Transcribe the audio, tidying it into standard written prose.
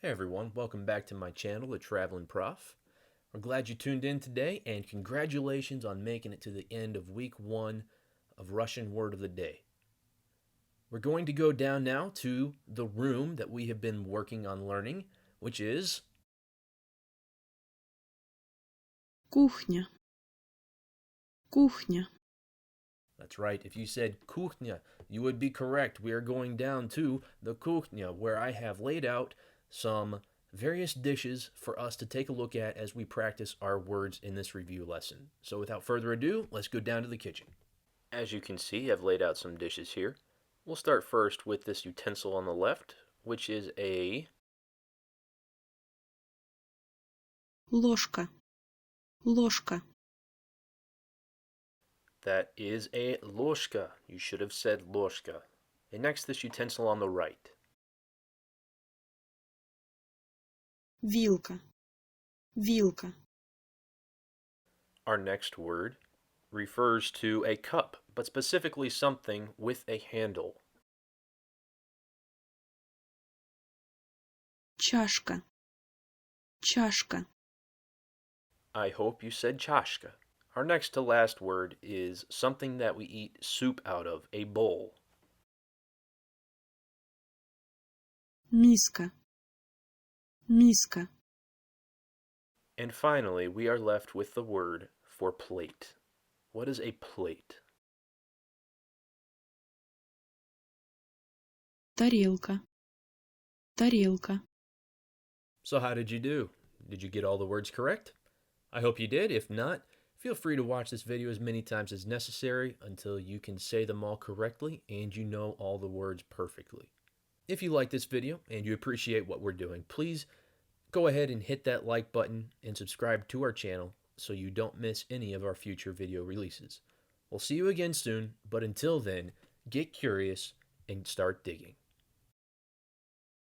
Hey everyone, welcome back to my channel, the Travlin Prof. We're glad you tuned in today, and congratulations on making it to the end of week 1 of Russian Word of the Day. We're going to go down now to the room that we have been working on learning, which is Кухня. Кухня. That's right, if you said Kuchnya, you would be correct. We are going down to the Kuchnya, where I have laid out some various dishes for us to take a look at as we practice our words in this review lesson. So without further ado, let's go down to the kitchen. As you can see, I've laid out some dishes here. We'll start first with this utensil on the left, which is a Ложка. Ложка. That is a ложка. You should have said ложка. And next, this utensil on the right. Вилка. Вилка. Our next word refers to a cup, but specifically something with a handle. Чашка. Чашка. I hope you said chashka. Our next to last word is something that we eat soup out of, a bowl. Миска. Миска. And finally, we are left with the word for plate. What is a plate? Тарелка. Тарелка. So how did you do? Did you get all the words correct? I hope you did. If not, feel free to watch this video as many times as necessary until you can say them all correctly and you know all the words perfectly. If you like this video and you appreciate what we're doing, please go ahead and hit that like button and subscribe to our channel so you don't miss any of our future video releases. We'll see you again soon, but until then, get curious and start digging.